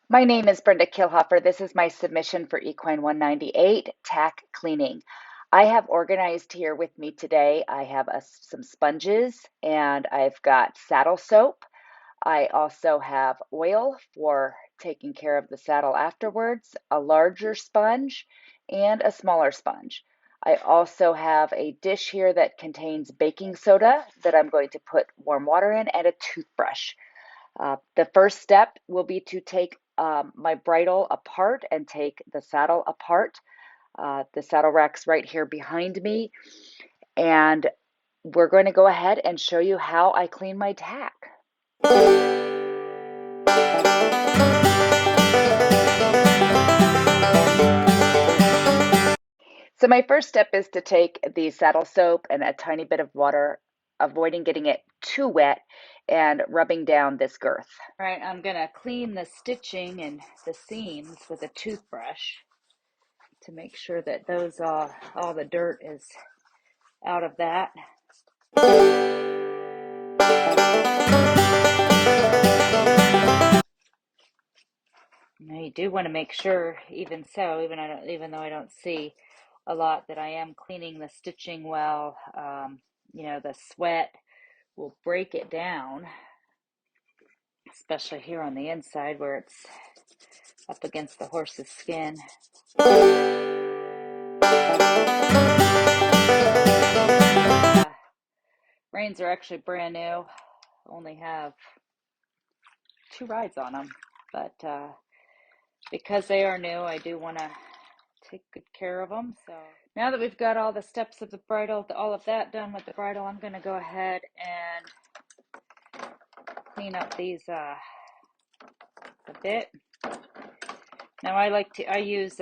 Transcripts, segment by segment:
My name is Brenda Kilhoffer. This is my submission for Equine 198, Tack Cleaning. I have organized here with me today. I have some sponges and I've got saddle soap. I also have oil for taking care of the saddle afterwards, a larger sponge, and a smaller sponge. I also have a dish here that contains baking soda that I'm going to put warm water in, and a toothbrush. The first step will be to take my bridle apart and take the saddle apart. The saddle rack's right here behind me, and we're going to go ahead and show you how I clean my tack. So my first step is to take the saddle soap and a tiny bit of water, avoiding getting it too wet, and rubbing down this girth. All right, I'm going to clean the stitching and the seams with a toothbrush to make sure that those all the dirt is out of that. Now you do want to make sure, even though I don't see a lot, that I am cleaning the stitching well. The sweat will break it down, especially here on the inside where it's up against the horse's skin. Reins are actually brand new. Only have 2 rides on them, but because they are new, I do want to take good care of them. So now that we've got all the steps of the bridle, all of that done with the bridle, I'm going to go ahead and clean up these a bit. Now I use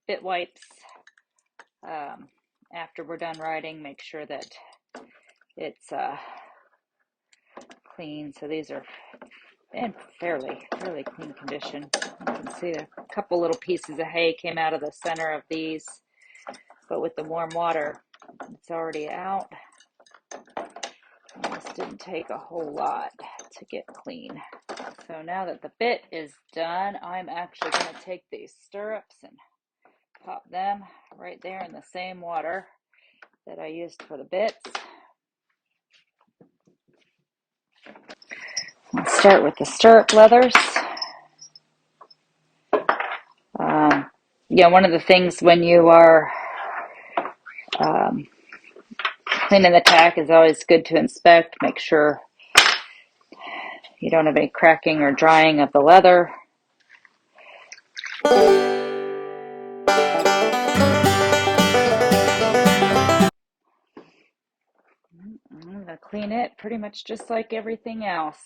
bit wipes after we're done riding. Make sure that it's clean. So these are in fairly clean condition. You can see a couple little pieces of hay came out of the center of these, but with the warm water, it's already out. This didn't take a whole lot to get clean. So now that the bit is done, I'm actually going to take these stirrups and pop them right there in the same water that I used for the bits. I'll start with the stirrup leathers. One of the things when you are cleaning the tack is always good to inspect, make sure you don't have any cracking or drying of the leather. I'm going to clean it pretty much just like everything else.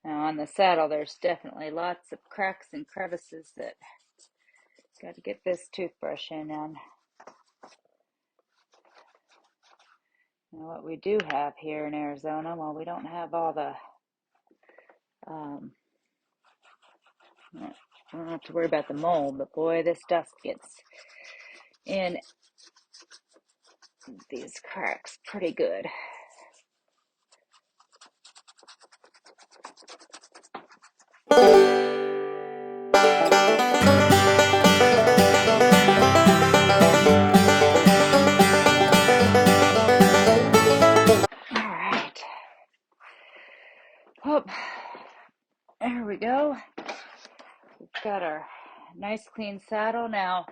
Now on the saddle, there's definitely lots of cracks and crevices that got to get this toothbrush in on. Now what we do have here in Arizona, well, we don't have all the, I don't have to worry about the mold, but boy, this dust gets in these cracks pretty good. Alright. Oh, there we go. We've got our nice clean saddle. Now,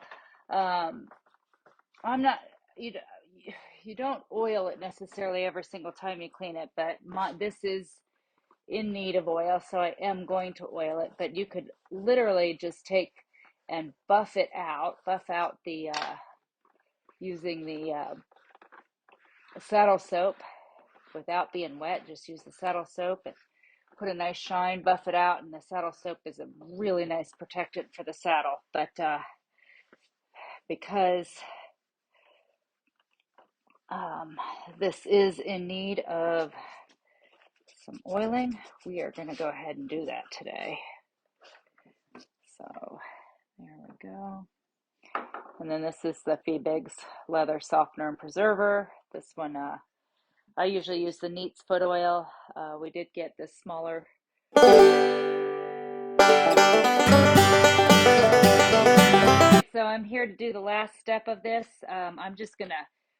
I'm not, you don't oil it necessarily every single time you clean it, but this is in need of oil, so I am going to oil it. But you could literally just take and buff out the using the saddle soap without being wet. Just use the saddle soap and put a nice shine, buff it out, and the saddle soap is a really nice protectant for the saddle. But because this is in need of some oiling, we are going to go ahead and do that today. So there we go. And then this is the Feebig's Leather Softener and Preserver. This one, I usually use the Neat's Foot Oil. We did get this smaller I'm here to do the last step of this. I'm just gonna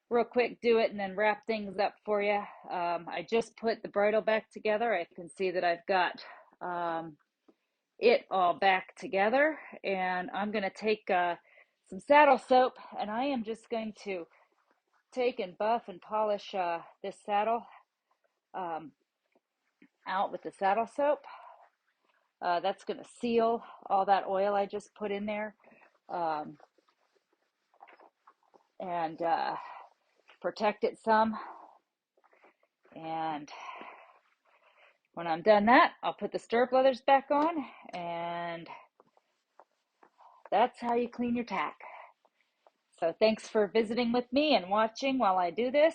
real quick do it and then wrap things up for you. I just put the bridle back together. I can see that I've got it all back together, and I'm gonna take some saddle soap, and I am just going to take and buff and polish this saddle um, out with the saddle soap. That's going to seal all that oil I just put in there, um, and protect it some. And when I'm done that, I'll put the stirrup leathers back on, and that's how you clean your tack. So thanks for visiting with me and watching while I do this.